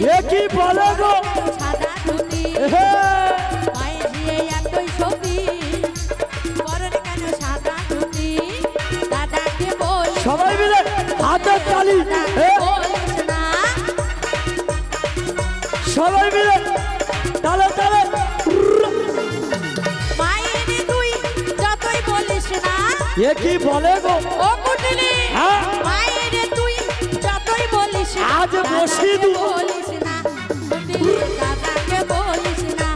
এ কি বলে গো সাদা ধুতি পায়ে দিয়ে একই ছবি পরনে কেন সাদা ধুতি দাদাকে বল সবাই মিলে হাতের তালি বলিস না সবাই মিলে তালে তালে মায়ের তুই যতই বলিস না এ কি বলে গো ও কুটিনি হ্যাঁ মায়ের তুই যতই বলিস না আজ বসি দেব। বলিস না কুটিনি দাদাকে বলিস না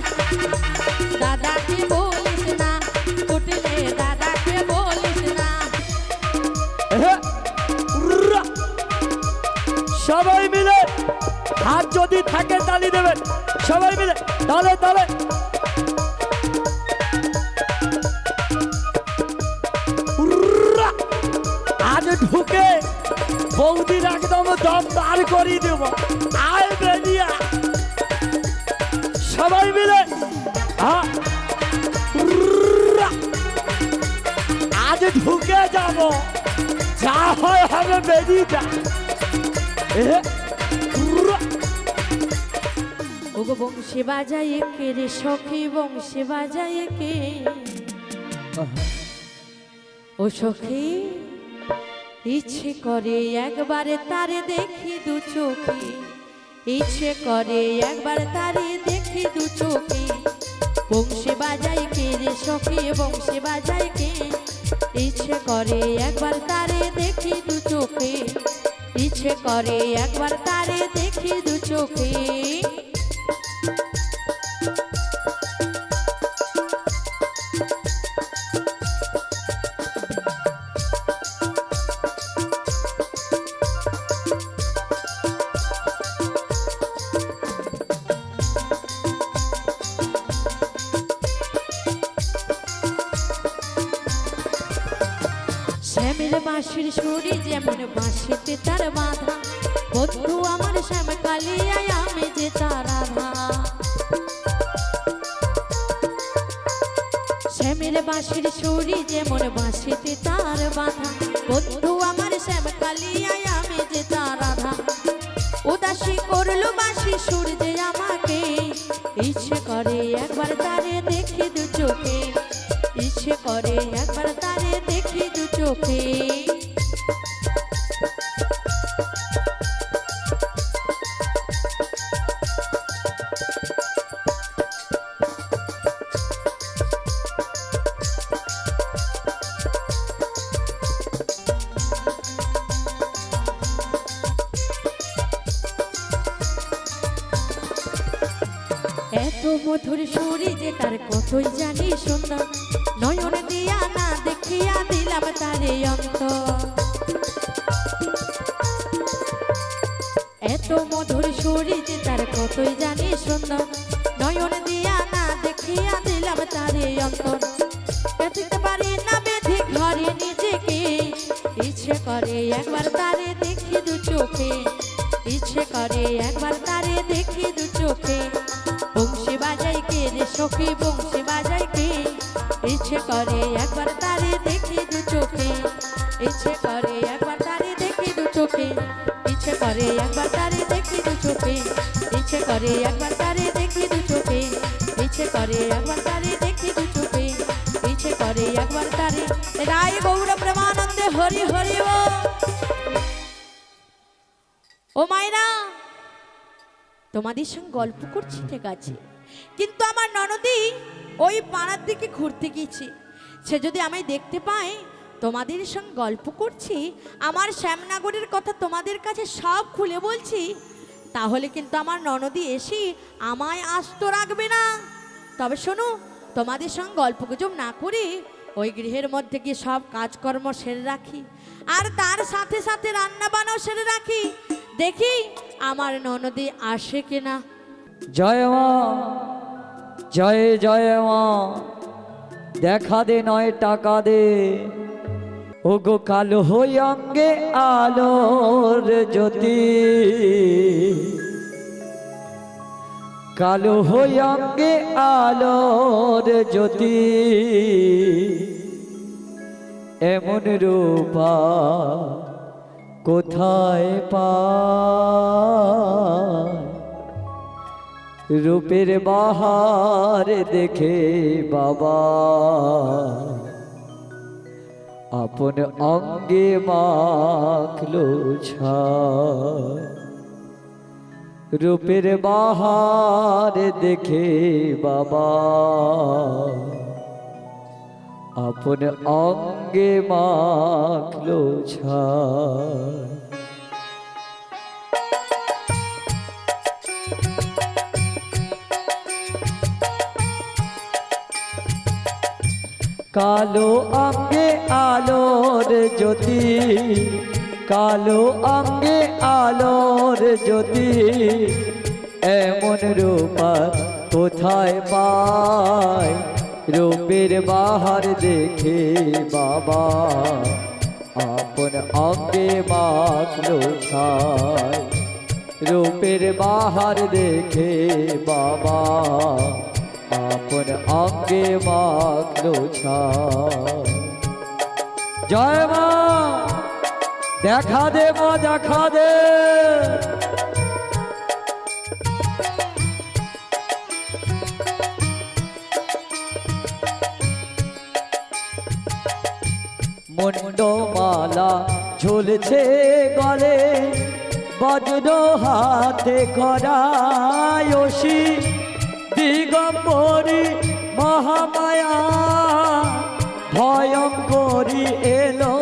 দাদাকে বলিস না কুটিনি দাদাকে বলিস না সবাই মিলে হাত যদি থাকে তালি দেবেন সবাই মিলে তালে তালে আজ ঢুকে বৌদির একদম দম বার করিয়ে দেব আয় বেরিয়া সবাই মিলে আজ ঢুকে যাব যা হয় হবে বেরিয়ে যা ওগো বংশী বাজায় কে রে সখী বংশী বাজায় কে ও সখী ইচ্ছে করে একবারে তারে দেখি দু চোখে ইচ্ছে করে একবার তারে দেখি দু চোখে বংশী বাজায় কে রে সখী বংশী বাজায় কে ইচ্ছে করে একবার তারে দেখি দু চোখে ইচ্ছে করে একবার তারে দেখি দু চোখে শ্যামের বাঁশির সুরে যেমন বাঁশিতে তার বাঁধা বন্ধু আমার শ্যাম কালিয়ায় আমি যে তার আধা শ্যামের বাঁশির সুরে যেমন বাঁশিতে তার বাঁধা বন্ধু আমার শ্যাম কালিয়ায় আমি যে তার আধা উদাসী করলো বাঁশি সুর যে আমাকে ইচ্ছে করে একবার তারে দেখি দু চোখে ইচ্ছে করে একবার তারে দেখি দু চোখে এত মধুর সুরে যে তার কতই জানি সুন্দর নয়ন দিয়া না দেখিয়া দিলাম তারে অন্ত এত মধুর সুরে যে তার কতই জানি সুন্দর নয়ন দিয়া না দেখিয়া দিলাম তারে অন্তর পেতে পারি না বেঁধে ঘরে নিজেকে ইচ্ছে করে একবার তারে দেখি দু চোখে ইচ্ছে করে একবার তারে দেখি দু চোখে বংশী বাজাই কে রে সখী বংশী বাজাই কে ইচ্ছে করে একবার তারে দেখি দু চোখে ইচ্ছে করে একবার তারে দেখি দু চোখে ইচ্ছে করে একবার তারে দেখি দু চোখে ইচ্ছে করে একবার তারে দেখি দু চোখে ইচ্ছে করে একবার তারে দেখি দু চোখে ইচ্ছে করে একবার তারে রায় গৌর প্রেমানন্দে হরি হরি ও মায়েরা তোমাদের সঙ্গে গল্প করছি ঠিক আছে কিন্তু আমার ননদি ওই পাড়ার দিকে ঘুরতে গিয়েছে সে যদি আমায় দেখতে পায় তোমাদের সঙ্গে গল্প করছি আমার শ্যামনগরের কথা তোমাদের কাছে সব খুলে বলছি তাহলে কিন্তু আমার ননদি এসে আমায় আস্ত রাখবে না তবে শোনো তোমাদের সঙ্গে গল্প গুজব না করে ওই গৃহের মধ্যে গিয়ে সব কাজকর্ম সেরে রাখি আর তার সাথে সাথে রান্না বান্নাও সেরে রাখি দেখি আমার ননদি আসে কিনা জয় মা জয় জয় মা দেখা দে নয় টাকা দে ও গো কালো হই অঙ্গে আলোর জ্যোতি কালো হই অঙ্গে আলোর জ্যোতি এমন রূপা কোথায় পায় রূপের বাহার দেখে বাবা আপন অঙ্গে মাখলো ছায়। রূপের বাহার দেখে বাবা আপন অঙ্গে মাখলো ছায়। কালো অঙ্গে আলোর জ্যোতি, কালো অঙ্গে আলোর জ্যোতি, এমন রূপা কোথায় পায়? রূপের বাহার দেখে বাবা আপন অঙ্গে মাখলো ছায়। রূপের বাহার দেখে বাবা আপন অঙ্গে মাখলো ছায়। জয় মা, দেখা দে মা, দেখা দে। মুন্ডমালা ঝুলছে গলে, বজ্র হাতে করায়সী, দিগম্বরী মহামায়া ভয়ঙ্করী এলো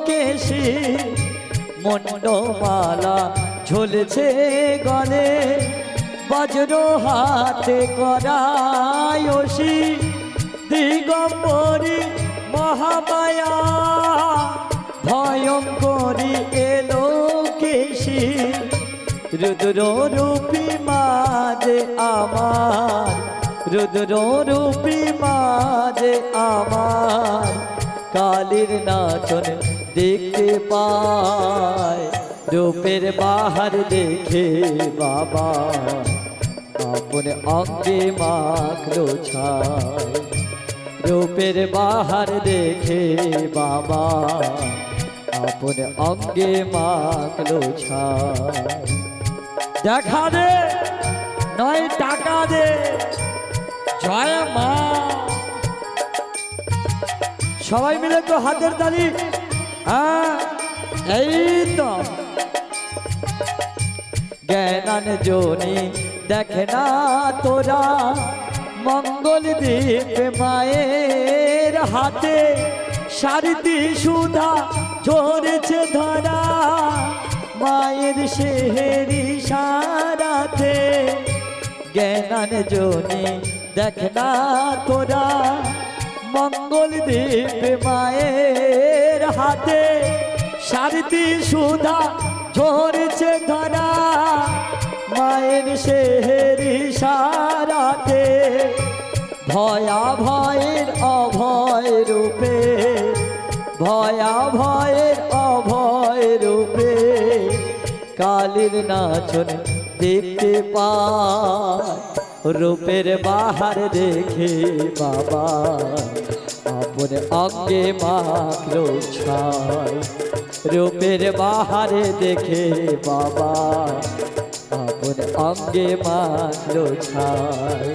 কেশী। মুন্ডমালা ঝুলছে গলে, বজ্র হাতে করায়সী, দিগম্বরী মহামায়া ভয়ঙ্করী এলো কেশী। রুদ্র রূপী মাঝে আমার, রুদ্র রূপী মাঝে আমার, কালীর নাচন দেখতে পায়। রূপের বাহার দেখে বাবা আপন অঙ্গে মাখলো ছায়। রূপের বাহার দেখে বাবা আপন অঙ্গে মাখলো ছায়। দেখা দে নয় টাকা দে। জয় মা, সবাই মিলে তো হাতের তালি। হ্যাঁ, এই তো জ্ঞানাঞ্জনি দেখে না তোরা, মঙ্গল দ্বীপ মায়ের হাতে, সারথি সুধা ঝরেছে ধরা, মায়ের সেহেরি সারাতে। জ্ঞানাঞ্জনি দেখে না তোরা, মঙ্গল দ্বীপ মায়ের হাতে, সারথি সুধা ঝরেছে ধরা, মায়ের সেহেরি সারাতে। ভয়া ভয়ের অভয় রূপে, ভয়া ভয়ের অভয় রূপে, কালীর নাচন দেখতে পায়। রূপের বাহার দেখে বাবা আপন অঙ্গে মাখলো ছায়। রূপের বাহার দেখে বাবা আপন অঙ্গে মাখলো ছায়।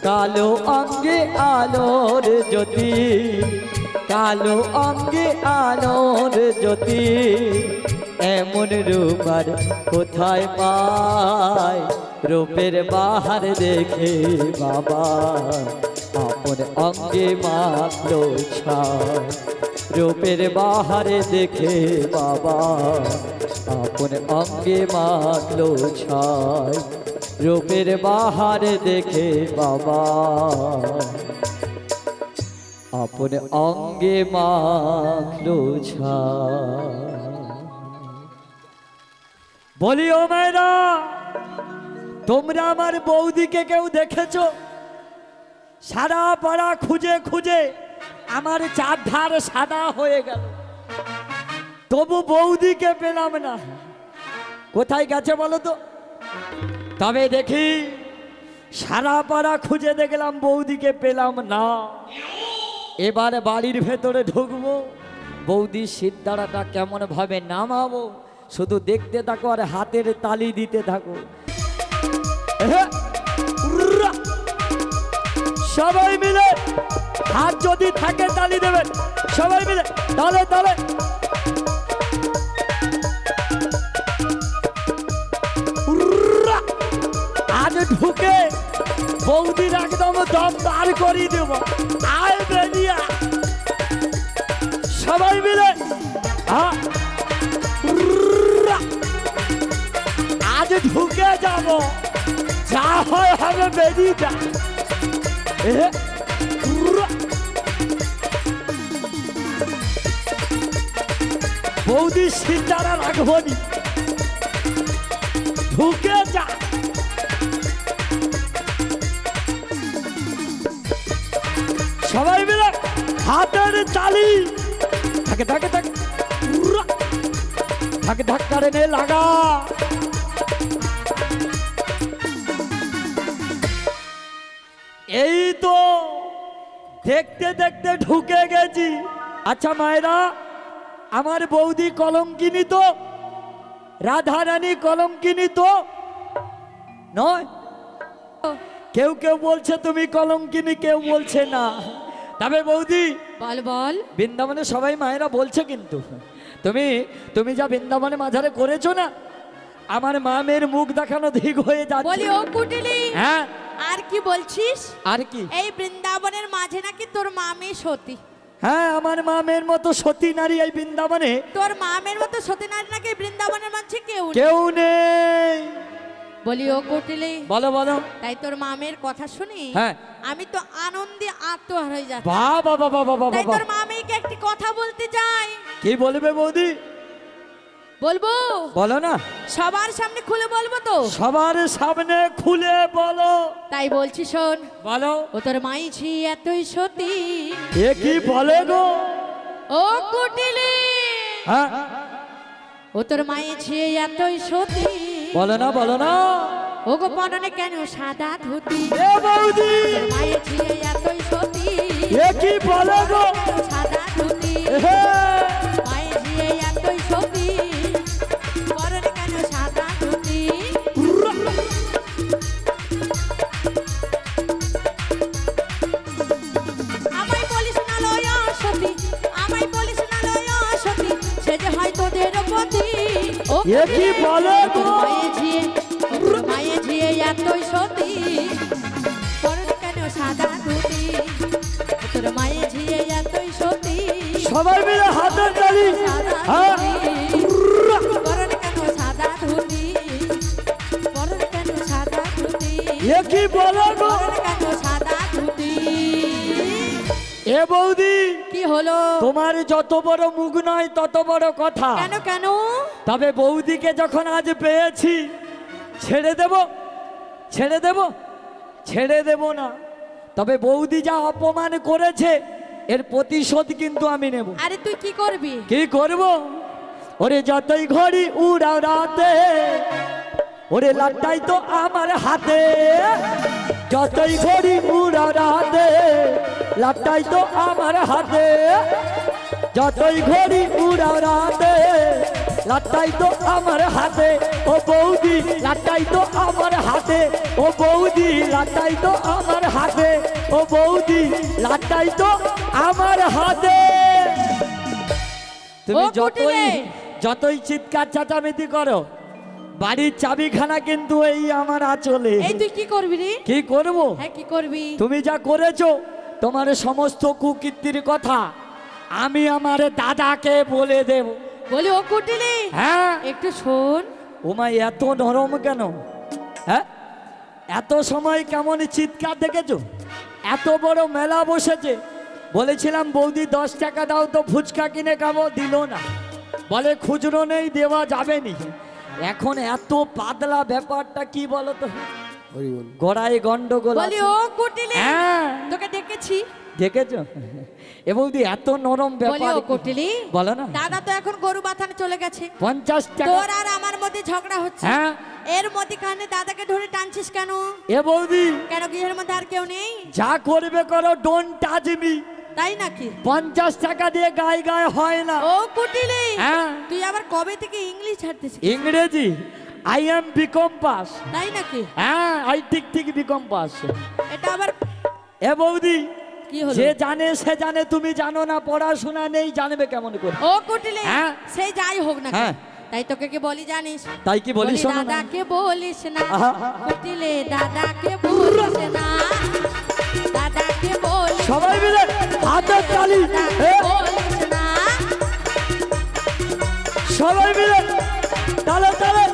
কালো অঙ্গে আলোর জ্যোতি, কালো অঙ্গে আলোর জ্যোতি, এমন রূপার কোথায় পায়? রূপের বাহার দেখে বাবা আপন অঙ্গে মাখলো ছায়। রূপের বাহারে দেখে বাবা আপন অঙ্গে মাখলো ছায়। রূপের বাহারে দেখে বাবা আপন অঙ্গে মাখলো ছায়। বলি ও মেয়েরা, তোমরা আমার বৌদিকে কেউ দেখেছো? সারা পাড়া খুঁজে খুঁজে আমার চারধার সাদা হয়ে গেল, তবু বৌদিকে পেলাম না। কোথায় গেছে বলো তো? তবে দেখি সারা পাড়া খুঁজে দেখলাম, বৌদিকে পেলাম না। এবার বাড়ির ভেতরে ঢুকবো, বৌদির সিদ্ধারাটা কেমন ভাবে নামাবো শুধু দেখতে থাকো আর হাতের তালি দিতে থাকো। সবাই মিলে হাত যদি থাকে তালি দেবেন সবাই মিলে তালে তালে উর্রা! আজ ঢুকে বৌদির একদম দম বার করিয়ে দেব আয় বেরিয়া সবাই মিলে হ্যাঁ উর্রা! আজ ঢুকে যাব যা হয় হবে বেরিয়ে যা এ উর্রা! বৌদি সিতারা রাখবনি ঢুকে যা সবাই মিলে হাতের তালি থাকে থাকে থাকে উর্রা! থাকে ধাক্কারে নে লাগা এই তো দেখতে দেখতে ঢুকে গেছি আচ্ছা মায়েরা আমার বৌদি কলঙ্কিনী তো রাধারানী কলঙ্কিনী তো নয় কেউ কেউ বলছে তুমি কলঙ্কিনী কেউ বলছে না তবে বৌদি বল বল বৃন্দাবনে সবাই মায়েরা বলছে কিন্তু তুমি তুমি যা বৃন্দাবনে মাঝারে করেছো না আমার মামের মুখ দেখানো দিক হয়ে বলি যাচ্ছে ও কুটিলি হ্যাঁ আর কি বলছিস আর কি এই বৃন্দাবনের মাঝে নাকি তোর মামি সতী হ্যাঁ আমার মামের মতো সতী নারী এই বৃন্দাবনে তোর মামের মতো সতী নারী নাকি এই বৃন্দাবনের মাঝে কেউ নেই। কেউ নেই বলি ও কুটিলি বলো বলো তাই তোর মামের কথা শুনি হ্যাঁ আমি তো আনন্দে আত্মহার হয়ে যাচ্ছি বাহ বাহ বাহ বাহ বাহ তাই বাহ তোর মামিকে একটি কথা বলতে যাই কি বলবে বৌদি বলবো বলো না সবার সামনে খুলে বলবো তো সবার সামনে খুলে বলো তাই বলছি শোন বলো ও তোর মাই ঝি এতই সতী এ কি বলে গো ও কুটিলি হ্যাঁ ও তোর মায়ের ঝি এতই সতী বলো না বলো না ও গো পরনে কেন সাদা ধুতি এ বৌদি তোর মায়ের ঝি এতই সতী এ কি বলে গো কেন সাদা ধুতি হে, মায়ের ঝি এতই সতী পরনে কেন সাদা ধুতি আমায় বলিস না লয় সতী আমায় বলিস না লয় সতী সে যে হয় তোদের পতি ও এ কি বলে গো মায়ে ঝিয়ে এতই সতী পরনে কেন সাদা ধুতি তোর মায়ে ঝিয়ে এতই সতী সবাই মিলে হাতের তালি সাদা হ্যাঁ ধুতি পরনে কেন সাদা ধুতি পরনে কেন সাদা ধুতি এ কি বলে গো পরনে কেন সাদা ধুতি এ বৌদি কি হলো তোমার যত বড় মুখ নয় তত বড় কথা কেন কেন তবে বৌদিকে যখন আজ পেয়েছি ছেড়ে দেব ছেড়ে দেব ছেড়ে দেব না তবে বৌদি যা অপমান করেছে এর প্রতিশোধ কিন্তু আমি নেব আরে তুই কি করবি কি করব ওরে যতই ঘড়ি উড়াও রাতে ওরে লাট্টাই তো আমার হাতে যতই ঘড়ি উড়াও রাতে লাট্টাই তো আমার হাতে যতই ঘড়ি উড়াও রাতে লাট্টাই তো আমার হাতে ও বৌদি লাট্টাই তো আমার হাতে ও বৌদি লাট্টাই তো আমার হাতে ও বৌদি লাট্টাই তো আমার হাতে তুমি ও কুটিলে। যতই চিৎকার চাচামেতি করো বাড়ির চাবিখানা কিন্তু এই আমার আঁচলে এই তুই কি করবি রে কি করব হ্যাঁ কি করবি তুমি যা করেছো তোমার সমস্ত কুকীর্তির কথা আমি আমার দাদাকে বলে দেব বলি ও কুটিলি হ্যাঁ একটু শোন ওমা এত নরম কেন হ্যাঁ এত সময় কেমন চিৎকার দেখেছো এত বড় মেলা বসেছে বলেছিলাম বৌদি 10 টাকা দাও তো ফুচকা কিনে খাবো দিল না বলে খুচরো নেই দেওয়া যাবে নি এখন এত পাতলা ব্যাপারটা কি বলো তো গড়াই গন্ডগোল বলি আছে। ও কুটিলি হ্যাঁ তোকে ডেকেছি দেখেছো এ বৌদি এত নরম বলি ব্যাপার ও কুটিলি বলো না দাদা তো এখন গরু বাথানে চলে গেছে 50 টাকা তোর আর আমার মধ্যে ঝগড়া হচ্ছে হ্যাঁ এর মধ্যখানে দাদাকে ধরে টানছিস কেন এ বৌদি কেন গৃহের মধ্যে আর কেউ নেই যা করবে করো ডোন্ট টাচ মি তাই নাকি 50 টাকা দিয়ে গায়ে গায়ে হয় না ও কুটিলি হ্যাঁ তুই আবার কবে থেকে ইংলিশ ছাড়তেছিস ইংরেজি আই এম বিকম পাস তাই নাকি হ্যাঁ আই ঠিক ঠিক বিকম পাস এটা আবার এ বৌদি, কি হলো? যে জানে সে জানে, তুমি জানো না, পড়াশোনা নেই, জানবে কেমন করে? ও কুটিলে, হ্যাঁ। সেই যাই হোক না কেন, হ্যাঁ। তাই তোকে কি বলি জানিস? তাই কি বলিস? বলি শোনো না। দাদাকে বলিস না, আহা। কুটিলে দাদাকে বলিস না, দাদাকে বলিস সবাই মিলে হাতের তালি, দাদাকে এ, বলিস না, সবাই মিলে তালে তালে।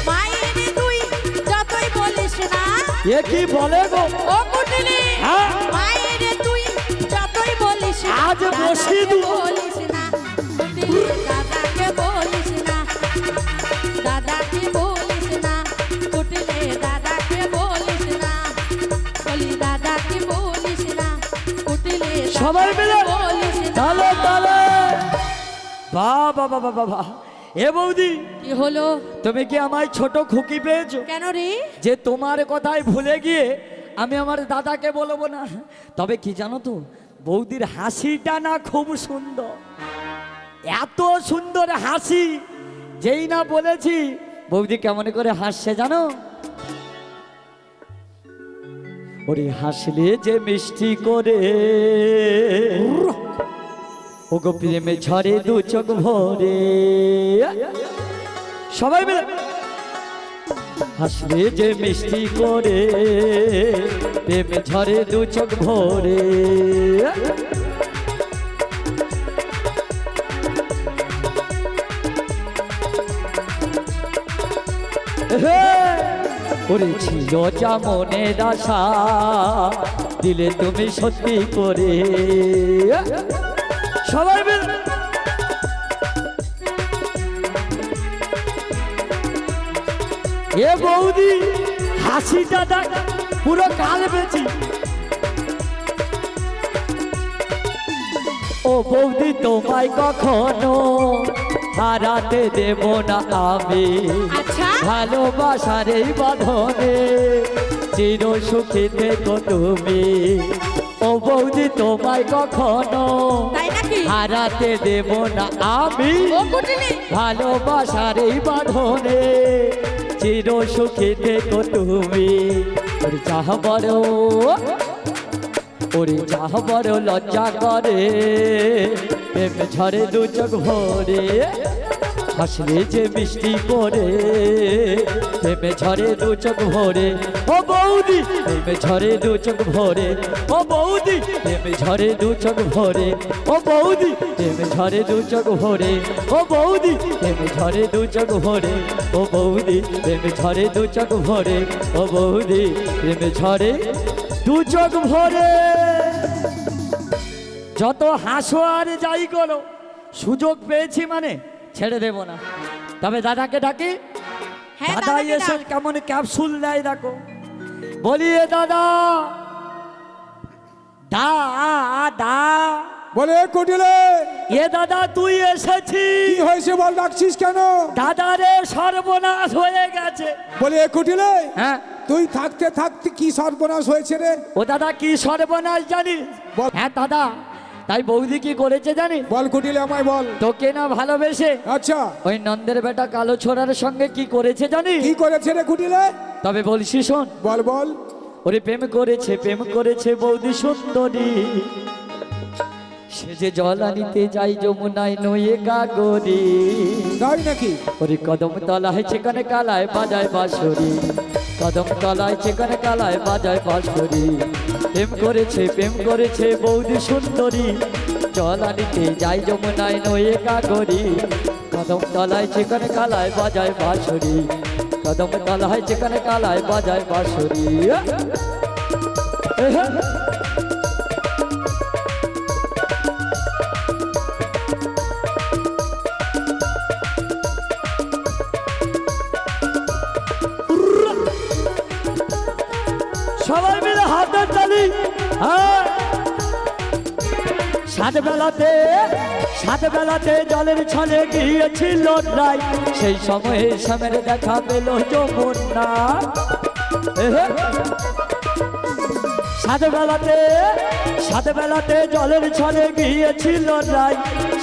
মায়ের তুই যতই বলিস না, এ কি বলে গো? ও কুটিলে, হ্যাঁ। মায়ের তুই যতই বলিস না, আজ বসিয়ে দাদাকে দেবো। বলিস না, কুটিলে দাদাকে বলিস না, দাদাকে বলিস না, কুটিলে দাদাকে বলিস না, বলি দাদাকে বলিস না, কুটিলে সবাই মিলে দাদাকে বলিস না। তালে তালে। বাহ বাহ বাহ বাহ বাহ। এ বৌদি, কি হলো? তুমি কি আমায় ছোট খুকি পেয়েছো? কেন রে? যে তোমার কথায় ভুলে গিয়ে আমি আমার দাদাকে বলবো না। তবে কি জানো তো, বৌদির হাসিটা না খুব সুন্দর, এত সুন্দর হাসি, যেই না বলেছি বৌদি কেমন করে হাসছে জানো? ওরে হাসলে যে মিষ্টি করে, ও গো প্রেমে ঝরে দু চোখ ভরে। সবাই মিলে হাসলে যে মিষ্টি করে, প্রেমে ঝরে দু চোখ ভরে। ওরে ছিল যা মনের আশা, দিলে তুমি সত্যি করে। সবাই মিলে এ বৌদি, হাসিটা দেখ, পুরো কাল বেচি। ও বৌদি, তোমায় কখনো হারাতে দেব না আমি, আচ্ছা, ভালোবাসার এই বাঁধনে চির সুখী থেকো তুমি। ও বৌদি, তোমায় কখনো তাই নাকি? হারাতে দেব না আমি, ও কুটিলে, ভালোবাসার এই বাঁধনে চির সুখী থেকো তুমি। ওরে চাহ বড়, ওরে চাহ বড় লজ্জা করে, প্রেম ঝরে দু চোখ ভরে। হাসলে যে মিষ্টি করে, প্রেমে ঝরে দু চোখ ভরে। ও বৌদি, প্রেমে ঝরে দু চোখ ভরে। ও বৌদি, প্রেমে ঝরে দু চোখ ভরে। ও বৌদি, প্রেমে ঝরে দু চোখ ভরে। ও বৌদি, প্রেমে ঝরে দু চোখ ভরে। ও বৌদি, প্রেমে ঝরে দু চোখ ভরে। ও বৌদি, প্রেমে ঝরে দু চোখ ভরে। যত হাসো আর যাই করো, সুযোগ পেয়েছি মানে ছেড়ে দেব না। তবে দাদাকে ডাকি, হ্যাঁ, দাদা দাদাকে এসে ডাক। কেমন ক্যাপসুল দেয় দেখো। বলি এ দাদা, দা দা, বলে কুটিলে, এ দাদা তুই এসেছিস? কি হয়েছে বল, ডাকছিস কেন? দাদা রে, সর্বনাশ হয়ে গেছে। বলে কুটিলে, হ্যাঁ, তুই থাকতে থাকতে কি সর্বনাশ হয়েছে রে? ও দাদা কি সর্বনাশ জানিস? বল। হ্যাঁ দাদা, তাই বৌদি কি করেছে জানিস? বল কুটিলে, আমায় বল। তোকে না ভালোবেসে আচ্ছা, ওই নন্দের বেটা কালো ছোড়ার সঙ্গে কি করেছে জানিস? কি করেছে রে কুটিলে? তবে বলছি শোন। বল বল। ওরে প্রেম করেছে বৌদি সুন্দরী, সে যে জল আনিতে যাই যমুনায় নয়ে গাগরি। তাই নাকি? ওরে কদম তলায় চেকনে কালায় বাজায় বাঁশরি, কদম তলায় চেকনে কালায় বাজায় বাঁশরি। প্রেম করেছে বৌদি সুন্দরী, জল আনিতে যাই যমুনায় নয়ে গাগরি। কদম তলায় চেকনে কালায় বাজায় বাঁশরি, কদম তলায় চেকনে কালায় বাজায় বাঁশরি। সবাই মিলে হাতের তালি। হ্যাঁ, সাত বেলাতে জলের ছলে গিয়েছিল রাই, সেই সময়ে শ্যামের দেখা পেল যমুনা। সাত বেলাতে জলের ছলে গিয়েছিল রাই,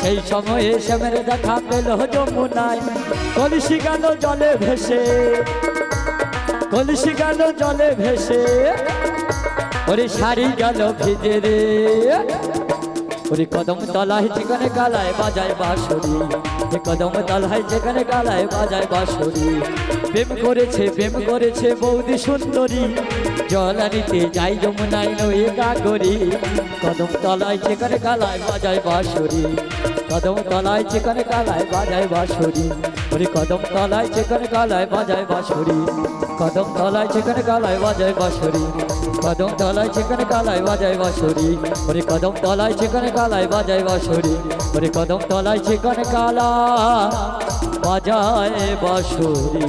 সেই সময়ে শ্যামের দেখা পেল যমুনায়। কলসি গেল জলে ভেসে, কলসি গেল জলে ভেসে। ওরে শাড়ি গেল ভিজে রে ওরে কদম তলায় যেখানে গালায় বাজায় বাঁশরি এ কদম তলায় যেখানে গালায় বাজায় বাঁশরি প্রেম করেছে বৌদি সুন্দরী জল আনিতে যাই যমুনায় নয়ে গাগরি কদম তলায় যেখানে গালায় বাজায় বাঁশরি কদম তলায় যেখানে গালায় বাজায় বাঁশরি ওরে কদম তলায় যেখানে গালায় বাজায় বাঁশরি কদম তলায় যেখানে গালায় বাজায় বাঁশরি কদম তলায় যেখানে গালায় বাজায় বাঁশরি ওরে কদম তলায় যেখানে গালায় বাজায় বাঁশরি ওরে কদম তলায় যেখানে গালা বাজায় বাঁশরি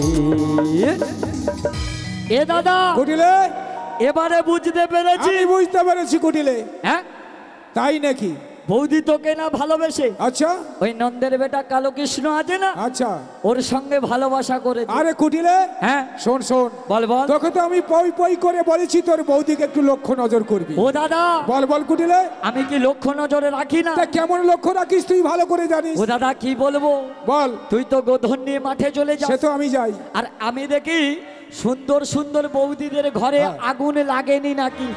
এ দাদা কুটিলে এবারে বুঝতে পেরেছি আমি বুঝতে পেরেছি কুটিলে হ্যাঁ তাই নাকি বৌদি তোকে না ভালোবেসে আচ্ছা ওই নন্দের বেটা কালো কৃষ্ণ আছে না আচ্ছা ওর সঙ্গে ভালোবাসা করে দিই। আরে কুটিলে হ্যাঁ শোন শোন বল বল তোকে তো আমি পই পই করে বলেছি তোর বৌদিকে একটু লক্ষ্য নজর করবি ও দাদা বল বল কুটিলে আমি কি লক্ষ্য নজরে রাখি না তা কেমন লক্ষ্য রাখিস তুই ভালো করে জানিস ও দাদা কি বলবো বল তুই তো গোধন নিয়ে মাঠে চলে সে যাস তো আমি যাই আর আমি দেখি সুন্দর সুন্দর বৌদিদের ঘরে হ্যাঁ। আগুন লাগেনি নাকি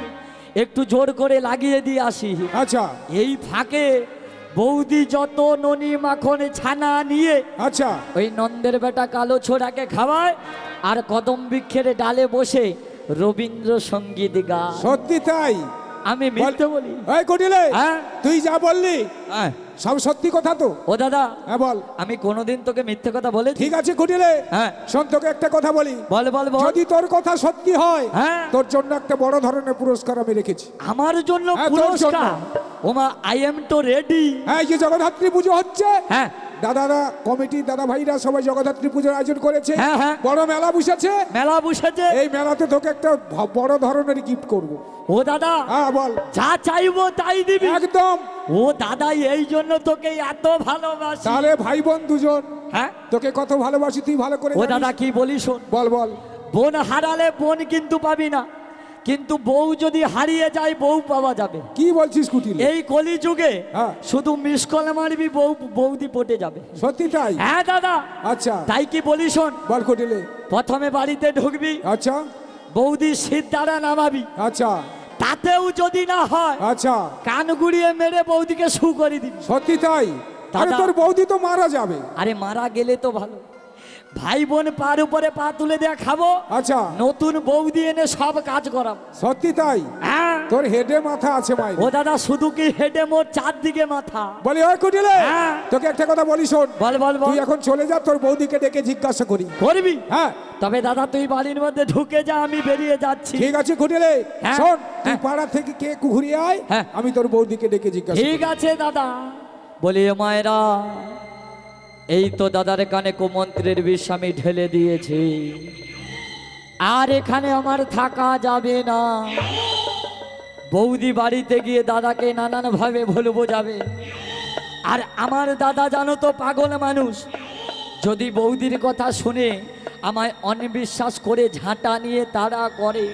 একটু জোর করে লাগিয়ে দিয়ে আসি আচ্ছা এই ফাঁকে বৌদি যত ননি মাখন ছানা নিয়ে আচ্ছা ওই নন্দের বেটা কালো ছোড়াকে খাওয়ায় আর কদম বৃক্ষের ডালে বসে রবীন্দ্রসঙ্গীত গা সত্যি তাই আমি মিথ্যে বলি এই কুটিলে হ্যাঁ তুই যা বললি হ্যাঁ। সব সত্যি কথা তো ও দাদা হ্যাঁ বল আমি কোনোদিন তোকে মিথ্যে কথা বলেছি ঠিক আছে কুটিলে হ্যাঁ শোন তোকে একটা কথা বলি বল বল বল যদি তোর কথা সত্যি হয় হ্যাঁ। তোর জন্য একটা বড় ধরনের পুরস্কার আমি রেখেছি আমার জন্য হ্যাঁ, তোর পুরস্কার ওমা আই এম তো রেডি হ্যাঁ এই যে জগদ্ধাত্রী পুজো হচ্ছে হ্যাঁ দাদারা কমিটি দাদা ভাইরা সবাই জগদ্ধাত্রী পুজোর আয়োজন করেছে হ্যাঁ, হ্যাঁ। বড় মেলা বসেছে মেলা বসেছে এই মেলাতে তোকে একটা বড় ধরনের গিফট করব ও দাদা হ্যাঁ বল যা চাইবো তাই দিবি একদম ও দাদা এই জন্য তোকে এত ভালোবাসি তাহলে ভাই বোন দুজন হ্যাঁ তোকে কত ভালোবাসি তুই ভালো করে ও জানিস। দাদা কি বলি শোন বল বল বোন হারালে বোন কিন্তু পাবি না কিন্তু বউ যদি হারিয়ে যায় বউ পাওয়া যাবে কি বলছিস কুটিল এই কলি যুগে হ্যাঁ। শুধু মিস কল মারবি বৌদি পটে যাবে সত্যি তাই হ্যাঁ দাদা আচ্ছা তাই কি বলি শোন বল কুটিলে প্রথমে বাড়িতে ঢুকবি আচ্ছা বৌদি শীত দ্বারা নামাবি আচ্ছা তাতেও যদি না হয় আচ্ছা কান গুড়িয়ে মেরে বৌদিকে শু করে দিবি সত্যি তাই আরে দাদা। তোর বৌদি তো মারা যাবে আরে মারা গেলে তো ভালো ভাই বোন পার উপরে পা তুলে দেয়া খাবো আচ্ছা নতুন বৌদি এনে সব কাজ করাবো সত্যি তাই হ্যাঁ তোর হেডে মাথা আছে মাই ও দাদা শুধু কি হেডে মোট চারদিকে মাথা বলি ওই কুটিলে হ্যাঁ। তোকে একটা কথা বলি শোন বল বল বল তুই এখন চলে যা তোর বৌদিকে ডেকে জিজ্ঞাসা করি করবি হ্যাঁ তবে দাদা তুই বাড়ির মধ্যে ঢুকে যা আমি বেরিয়ে যাচ্ছি ঠিক আছে কুটিলে হ্যাঁ। শোন তুই হ্যাঁ। পাড়া থেকে কে ঘুরিয়ে আয় হ্যাঁ। আমি তোর বৌদিকে ডেকে জিজ্ঞাসা ঠিক করি। আছে দাদা বলি এ মায়েরা এই তো দাদার কানে কুমন্ত্রের বিষ আমি ঢেলে দিয়েছি আর এখানে আমার থাকা যাবে না বৌদি বাড়িতে গিয়ে দাদাকে নানান ভাবে বলবো যাবে আর আমার দাদা জানো তো পাগল মানুষ যদি বৌদির কথা শুনে আমায় অনবিশ্বাস করে ঝাঁটা নিয়ে তাড়া করে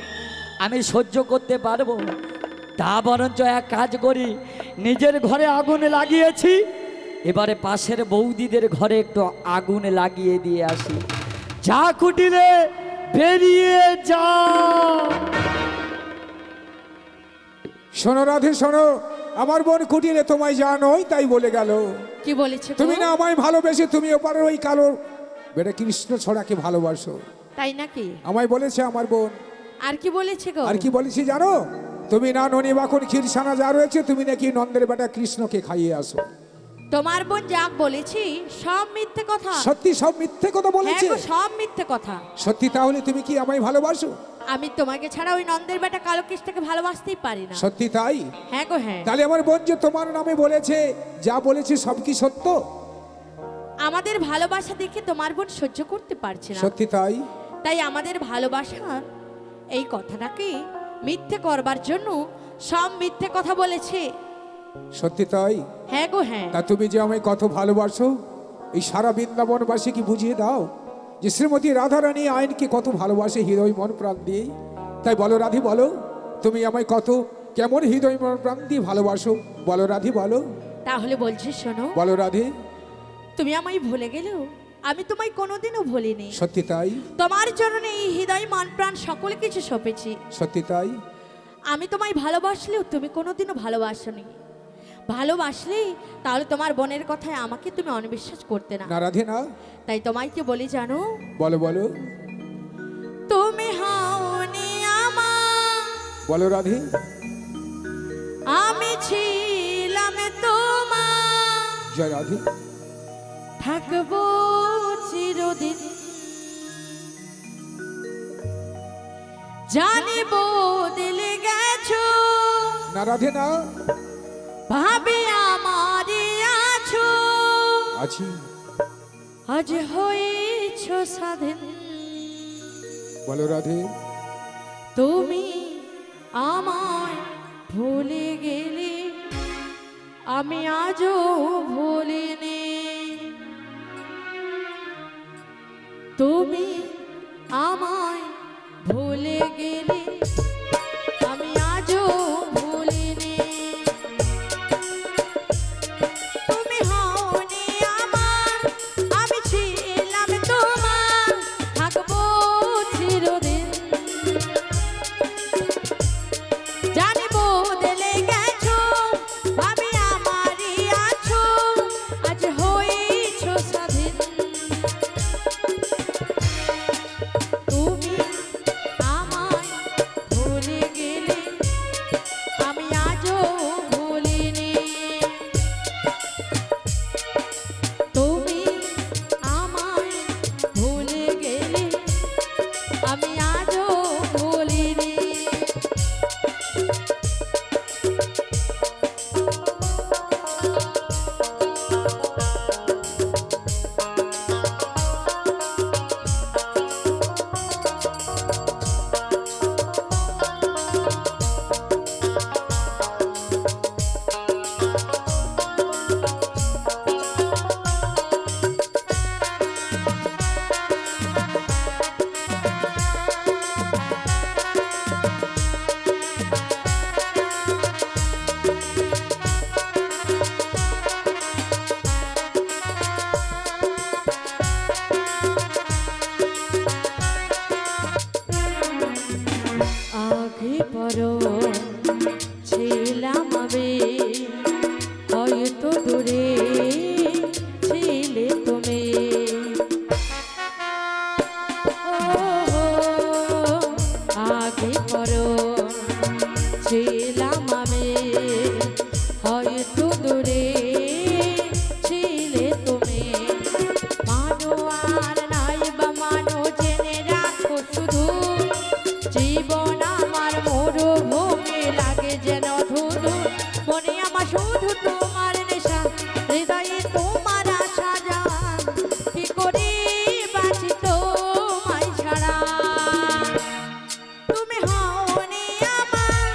আমি সহ্য করতে পারবো তা বরঞ্চ এক কাজ করি নিজের ঘরে আগুন লাগিয়েছি এবারে পাশের বৌদিদের ঘরে একটু আগুন লাগিয়ে দিয়ে আসি যা কুটিলে বেরিয়ে যা শোনো রাধে শোনো আমার বোন কুটিলে তোমায় জানোই তাই বলে গেল কি বলেছে গো? তুমি না আমায় ভালোবেসে তুমি ওপারের ওই কালো বেটা কৃষ্ণ ছড়াকে ভালোবাসো তাই নাকি আমায় বলেছে আমার বোন আর কি বলেছে গো? আর কি বলেছি জানো তুমি না ননি মাখন ক্ষীর সানা যা রয়েছে তুমি নাকি নন্দের বেটা কৃষ্ণকে খাইয়ে আসো তোমার বোন যা বলেছি সব মিথ্যে কথা। সত্যি সব মিথ্যে কথা হ্যাঁ বলেছে গো, সব মিথ্যে কথা। সত্যি তাহলে তুমি কি আমায় ভালোবাসো আমি তোমাকে ছাড়া ওই নন্দের বেটা কালো কৃষ্ণকে ভালোবাসতেই পারি না। সত্যি তাই হ্যাঁ গো হ্যাঁ। তাহলে আমার বোন যে তোমার নামে বলেছে যা বলেছে সব কি সত্য আমাদের ভালোবাসা দেখে তোমার বোন সহ্য করতে পারছে না, সত্যি তাই তাই আমাদের ভালোবাসা এই কথাটাকে মিথ্যে করবার জন্য সব মিথ্যে কথা বলেছে। সত্যি তাই হ্যাঁ গো হ্যাঁ। তা তুমি যে আমায় কত ভালোবাসো এই সারা বৃন্দাবনবাসী কি বুঝিয়ে দাও যে শ্রীমতী রাধারানী আইনকে কত ভালোবাসে হৃদয় মন প্রাণ দিয়ে। তাই বলো রাধি বলো তুমি আমায় কত কেমন হৃদয় মন প্রাণ দিয়ে ভালোবাসো বলো রাধি বলো তাহলে বলছি শোনো, বলো রাধি তুমি আমায় ভুলে গেলেও আমি তোমায় কোনোদিনও ভুলিনি। সত্যি তাই তোমার জন্য এই হৃদয় মন প্রাণ সকল কিছু সঁপেছি। সত্যি তাই আমি তোমায় ভালোবাসলেও তুমি কোনোদিনও ভালোবাসোনি। ভালোবাসলে তাহলে তোমার বোনের কথায় আমাকে তুমি অবিশ্বাস করতে না। না রাধে না, তাই তোমায় কি বলি জানো? বলো বলো তুমি হওনি আমার, বলো রাধে। আমি ছিলাম তোমার, জয় রাধে। থাকবো চিরদিন, জানিব দিলে গেছো, না রাধে না, ভাবে আমারে আছো, আছি। আজ হয়েছ স্বাধীন, বলো রাধে। তুমি আমায় ভুলে গেলে, আমি আজও ভুলিনি। তুমি আমায় ভুলে গেলে, আমি আজও ভুলিনি। তুমি হওনি আমার, আমি ছিলাম তোমার, থাকবো চিরদিন, জানিব দিলে গেছো, ভাবি আমারই আছো, আজ হয়েছ স্বাধীন। তুমি আমায় ভুলে গেলে, আমি আজও ভুলিনি। তুমি আমায় ভুলে গেলে, আমি আজও ভুলিনি। আগে পরো ছিলাম আমি, হয়তো দূরে ছিলে তুমি। ও আগে পরো ছিলাম আমি, হয়তো দূরে ছিলে তুমি। মানো আর নাই বা মানো, জেনে রাখো শুধু, জীবন আমার মরুভূমি লাগে যেন ধুধু। মনে আমার শুধু তোমার নেশা, হৃদয়ে তোমার আশা জান, কি করে বাঁচি তোমায় ছাড়া। তুমি হওনি আমার,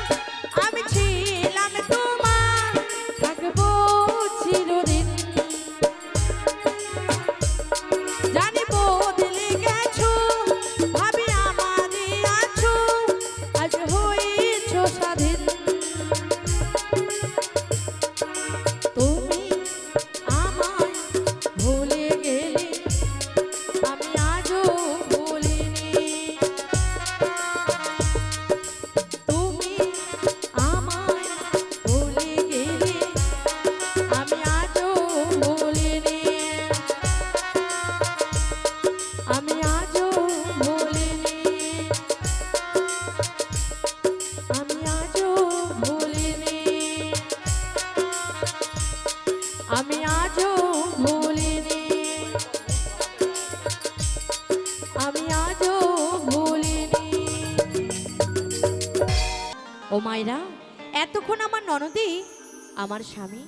আমি ছিলাম তোমার, থাকবো চিরদিন, জানিব দিলে গেছো, ভাবি আমারই আছো, আজ হয়েছ স্বাধীন। তুমি আমায় ভুলে গেলে, আমি আজও ভুলিনি। তুমি আমায় ভুলে গেলে, আমি আজও ভুলিনি। আমি আজও ভুলিনি, আমি আজও ভুলিনি, আমি আজও ভুলিনি, আমি আজও ভুলিনি। ও মাইরা, এতক্ষণ আমার ননদি, আমার স্বামী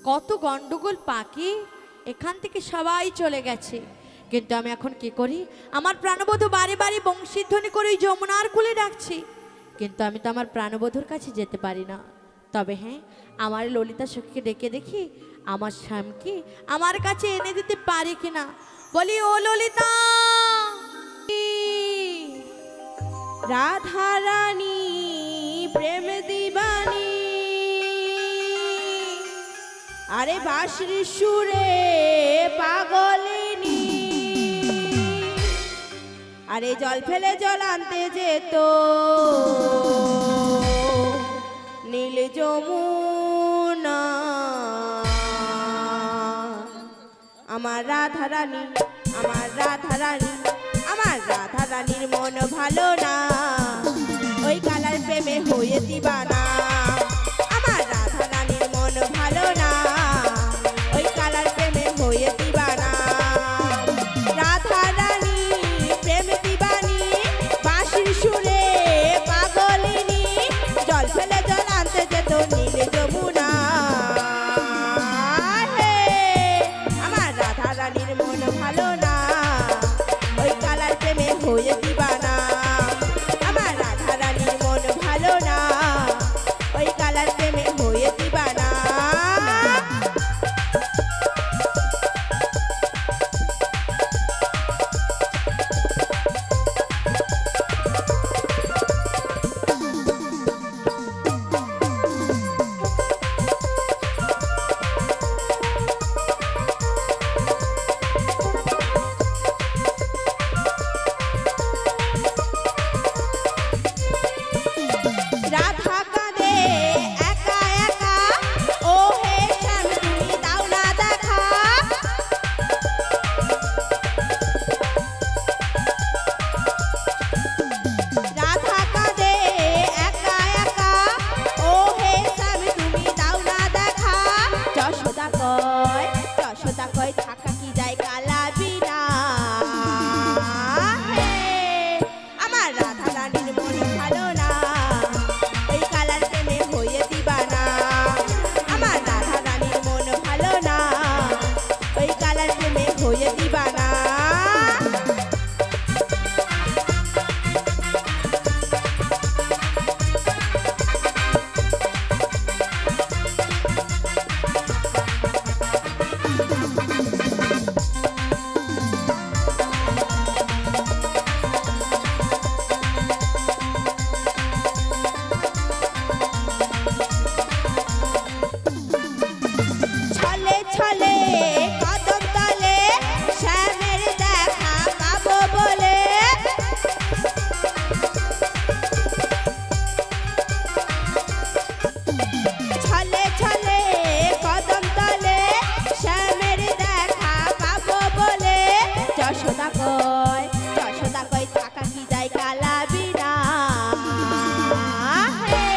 কত গন্ডগোল পাকি এখান থেকে সবাই চলে গেছে, কিন্তু আমি এখন কি করি? আমার প্রাণবধূ বারে বারে বংশীধ্বনি করে ওই যমুনার কুলে ডাকছি, কিন্তু আমি তো আমার প্রাণবধূর কাছে যেতে পারি না। তবে হ্যাঁ, আমার ললিতা সখীকে ডেকে দেখি আমার স্বামীকে আমার কাছে এনে দিতে পারি কিনা। বলি, ও ললিতা, রাধা রানী প্রেম দিবানী, আরে বাঁশির সুরে পাগলিনী, আরে জল ফেলে জল আনতে যেত, নীল যমুনা। আমার রাধা রানী, আমার রাধা রানী, আমার রাধা রানীর মন ভালো না, ওই কালার প্রেমে হয়ে দিবানা। আমার রাধা রানীর মন ভালো না, ওই কালার প্রেমে হয়ে দিবানা। রাধা রানী প্রেম দিবানি, বাঁশির সুরে পাগলিনী, জল ফেলে জল আনতে যেত নীল যমুনা। হে, আমার রাধা রানীর মন ভালো না, ওই কালার প্রেমে হয়ে দিবানা। আমার রাধা রানীর মন ভালো না, ওই কালার প্রেমে হয়ে দিবানা। রাধা কাঁদে একা একা, ও হে শ্যাম তুমি দাও না দেখা। রাধা কাঁদে একা একা, ও হে শ্যাম তুমি দাও না দেখা। যশোদা কয় থাকা কি যায় কালা বিনা। হে, আমার রাধা রানীর মন ভালো না, ওই কালার প্রেমে হয়ে দিবানা। আমার রাধা রানীর মন ভালো না, ওই কালার প্রেমে হয়ে দিবানা। ছলে ছলে কদম তলে শ্যামের দেখা পাবো বলে। ছলে ছলে কদম তলে শ্যামের দেখা পাবো বলে। যশোদা কয় থাকা কি যায় কালা বিনা। হে,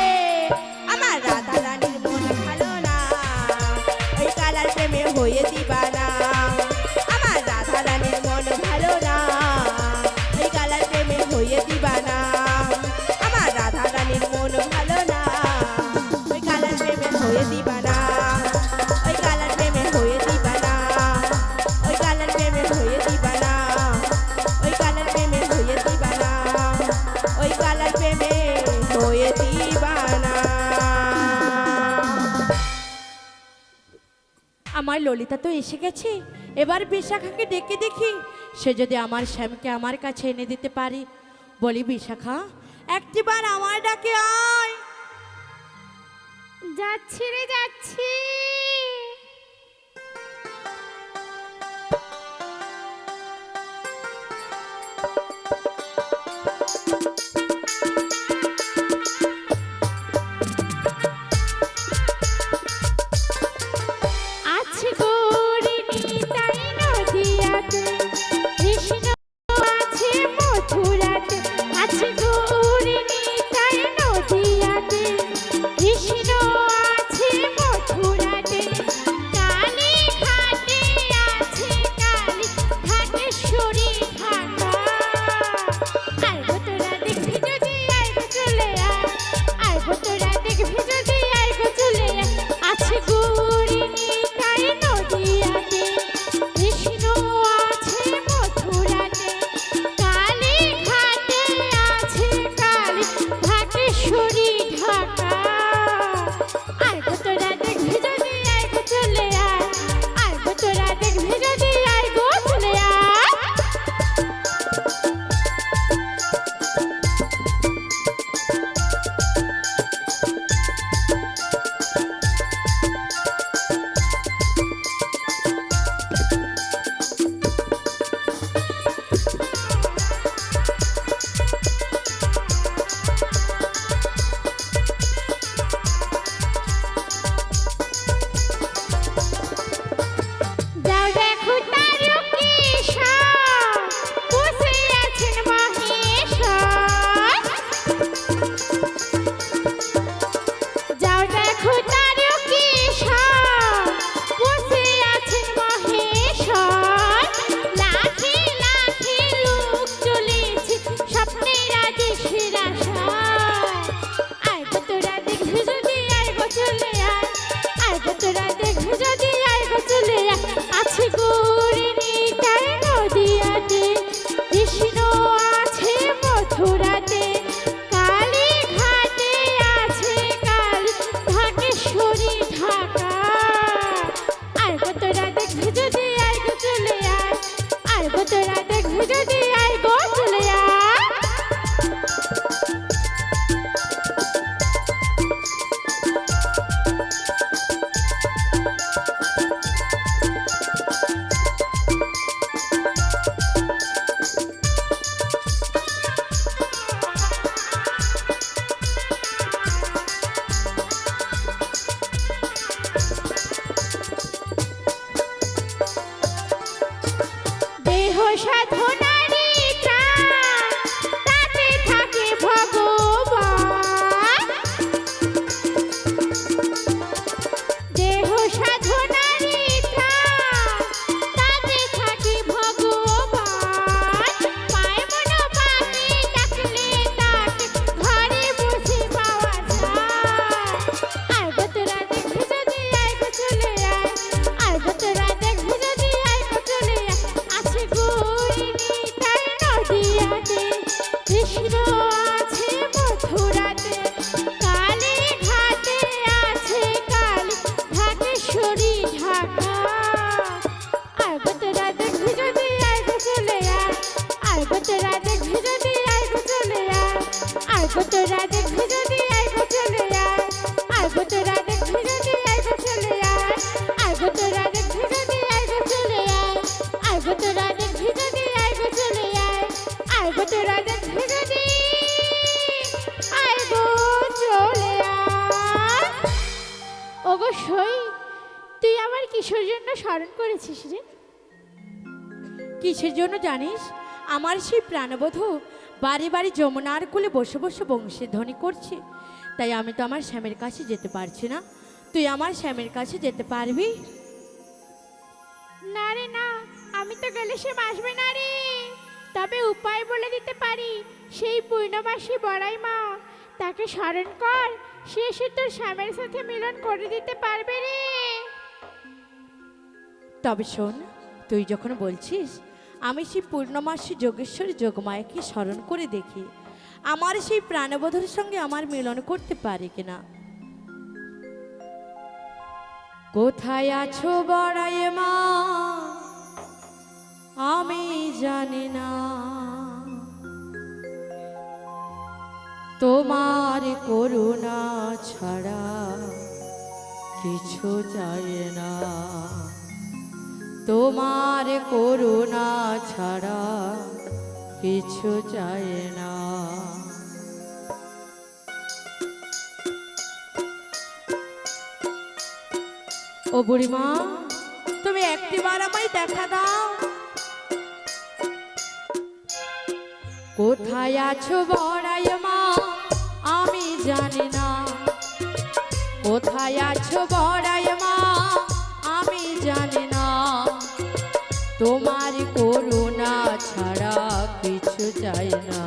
আমার রাধা রানীর মন ভালো না, ওই কালার প্রেমে হয়ে দিবানা। আমার রাধা রানীর মন ভালো না, ওই কালার প্রেমে হয়ে দিবানা। আমার রাধা রানীর মন ভালো না, ওই কালার প্রেমে হয়ে দিবানা। ওই কালার প্রেমে হয়ে দিবানা, ওই কালার প্রেমে হয়ে দিবানা, ওই কালার প্রেমে হয়ে দিবানা, ওই কালার প্রেমে হয়ে দিবানা। আমার ললিতা তো এসে গেছে, এবার বিশাখাকে ডেকে দেখি, সে যদি আমার শ্যামকে আমার কাছে এনে দিতে পারি। বলি বিশাখা, একটিবার আমার ডাকে আয়। যাচ্ছি রে যাচ্ছি। আছে গৌরিণী তাই নদিয়াতে, কৃষ্ণ আছে মথুরাতে। আছে গৌরিণী তাই নদিয়াতে, কৃষ্ণ আছে মথুরাতে। কত রাজা থেকে দি আয় গো চলে আয়। ওগো সই, তুই আমার কিসের জন্য স্মরণ করেছিস রে? কিসের জন্য জানিস? আমার সেই প্রাণবধূ বাড়ি বাড়ি যমুনার কোলে বসে বসে বংশী ধ্বনি করছে, তাই আমি তো আমার স্বামীর কাছে যেতে পারছি না। তুই আমার স্বামীর কাছে যেতে পারবি? না রে না, আমি তো গেলে সে আসবে না রে। তবে উপায় বলে দিতে পারি, সেই পূর্ণবাসী বড়াই মা, তাকে স্মরণ কর, সে এসে তোর স্বামীর সাথে মিলন করে দিতে পারবে রে। তবে শোন, তুই যখন বলছিস, আমি সেই পূর্ণমাসী যোগেশ্বরী যোগমায়াকে স্মরণ করে দেখি আমার সেই প্রাণবধূর সঙ্গে আমার মিলন করতে পারি কিনা। কোথায় আছো বড়াই মা আমি জানি না, তোমার করুণা ছাড়া কিছু চাই না, তোমার করুণা ছাড়া কিছু চাই না। ও বুড়িমা, তুমি একটিবার আমায় দেখা দাও। কোথায় আছো বড়াই মা আমি জানি না, কোথায় আছো বড়াই মা আমি জানি না, তোমার করুণা ছাড়া কিছু চাই না,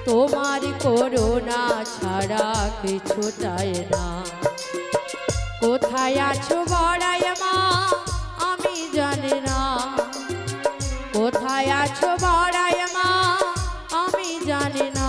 তোমার করুণা ছাড়া কিছু চাই না। কোথায় আছো বড়াই মা আমি জানি না, কোথায় আছো বড়াই মা আমি জানি না।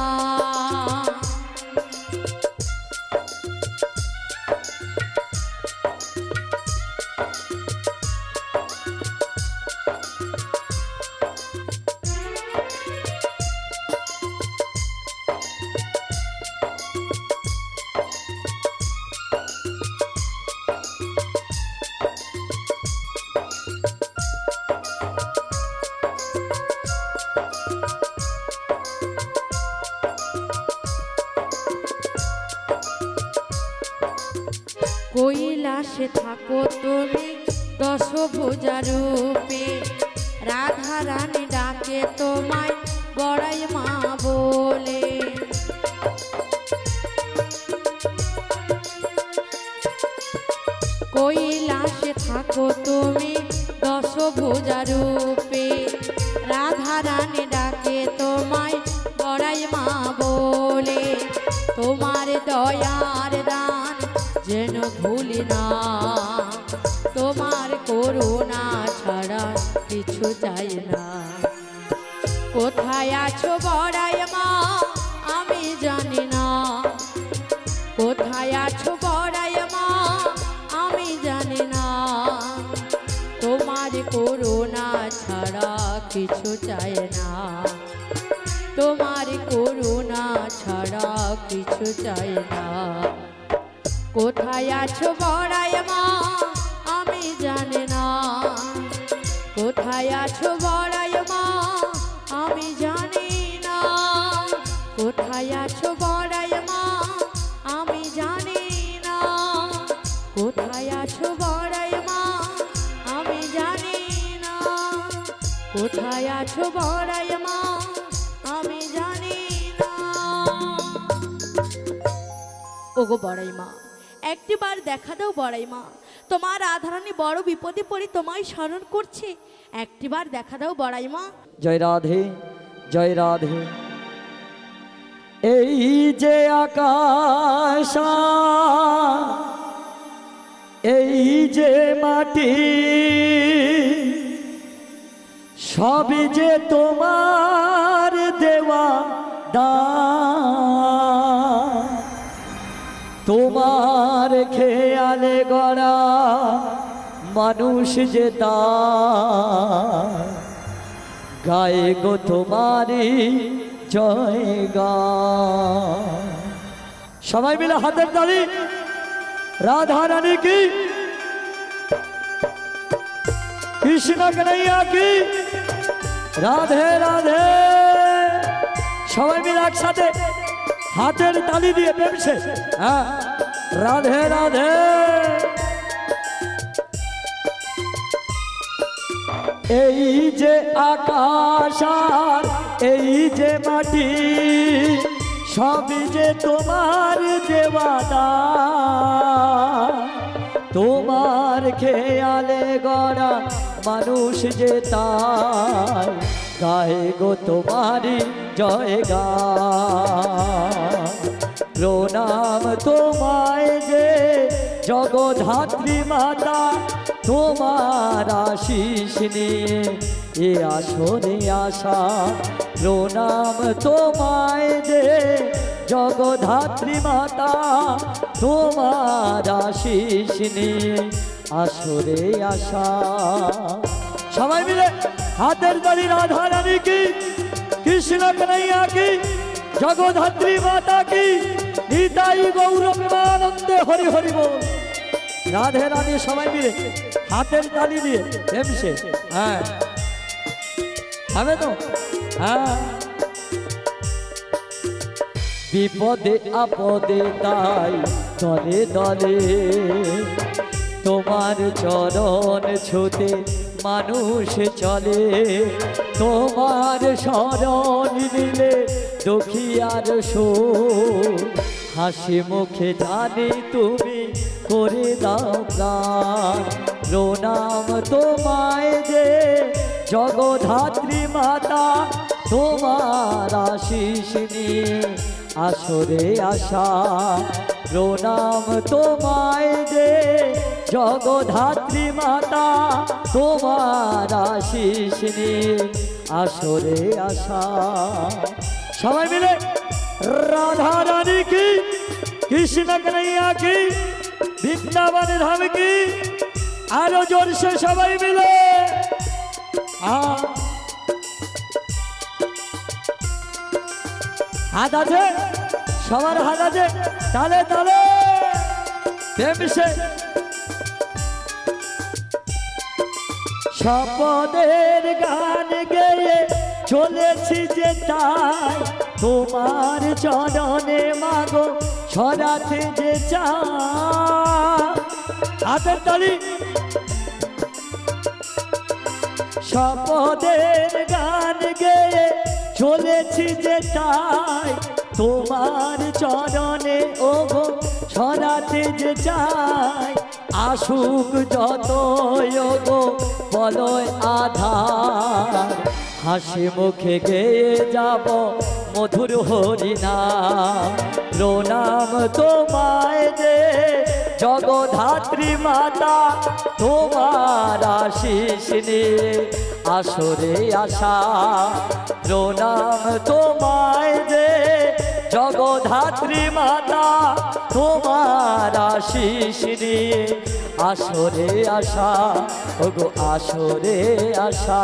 কৈলাসে থাকো তুমি দশভুজা রূপে, রাধা রানী ডাকে তোমায় বড়াই মা বলে। কৈলাসে থাকো তুমি দশভুজা রূপে, রাধা রানী ডাকে তোমায় বড়াই মা বলে। তোমার দয়ার দান যেন ভুলি না, তোমার করুণা ছাড়া কিছু চাই না। কোথায় আছো বড়াই মা আমি জানি না, কোথায় আছো বড়াই মা আমি জানি না, তোমার করুণা ছাড়া কিছু চাই না, তোমার করুণা ছাড়া কিছু চাই না। কোথায় আছো বড়াই মা আমি জানি না, কোথায় আছো বড়াই মা আমি জানি না, কোথায় আছো বড়াই মা আমি জানি না, কোথায় আছো বড়াই মা আমি জানি না, কোথায় আছো বড়াই মা আমি জানি না। ওগো বড়াই মা, একটিবার দেখা দাও বড়াই মা, তোমার রাধারানী বড় বিপদে পড়ে তোমায় স্মরণ করছে, একটিবার দেখা দাও বড়াই মা। জয় রাধে, জয় রাধে। এই যে আকাশ, এই যে মাটি, সবই যে তোমার দেওয়া দান, তোমার খেয়ালে গড়া মানুষ যে তার, গায়ে গো তোমারি জয় গান। সবাই মিলে হাতের তালি, রাধা রানী কি, কৃষ্ণ কন্হैया की, राधे राधे। সবাই মিলে একসাথে হাতের তালি দিয়ে বেমসে হ্যাঁ রাধে রাধে। এই যে আকাশ আর এই যে মাটি সবই যে তোমার দেওয়ানা, তোমার খেয়ালে গড়া মানুষ যে তাই গায়ে গো তোমারই জয় গান। প্রণাম তোমায় যে জগধাত্রী মাতা, তোমার আশিস নিয়ে এ আসরে আসা। প্রণাম তোমায় যে জগধাত্রী মাতা, তোমার আশিস নিয়ে আসরে আসা। সবাই মিলে হাতের তালি রাধা রানী কি, কৃষ্ণ কন্হैया কি, জগধাত্রী মাতা কি, নিতাই গৌর প্রেমানন্দে হরি হরি বল। রাধে রাধে সবাই মিলে হাতের তালি দিয়ে এমসে হ্যাঁ হবে তো হ্যাঁ। বিপদে আপদে তাই দলে দলে তোমার চরণ ছুতে মানুষ চলে। তোমার শরণ নিলে দুঃখিয়ার সুখ, হাসি মুখে জানি তুমি করে দাও প্রাণ। প্রণাম তোমায় যে জগধাত্রী মাতা, তোমার আশিস নিয়ে আসরে আসা। প্রণাম তোমায় যে জগধাত্রী মাতা, তোমার আশিস নিয়ে আসরে আসা। সবাই মিলে রাধা রানী কি, কৃষ্ণ কন্হैया কি, বৃন্দাবন ধাম কি, আরো জোরসে সবাই মিলে হাত আছে সবার হাত আছে, তালে তালে প্রেমসে। শপথের গান গেয়ে চলেছি যে তাই, তোমার চরণে মাগো ছড়াতে যে চাই। হাতের তালি। শপথের গান গেয়ে চলেছি যে তাই, তোমার চরণে ওগো ছড়াতে যে চাই। আসুক যত ওগো বলয় আধার, হাসি মুখে গেয়ে যাব মধুর হরিনাম। প্রণাম তোমায় যে জগধাত্রী মাতা, তোমার আশিস নিয়ে আসরে আসা। প্রণাম তোমায় যে জগধাত্রী মাতা, তোমার আশিস নিয়ে আসরে আসা। ওগো আসরে আসা,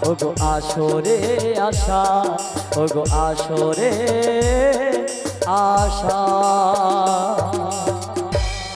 ওগো আসরে আসা, ওগো আসরে আসা।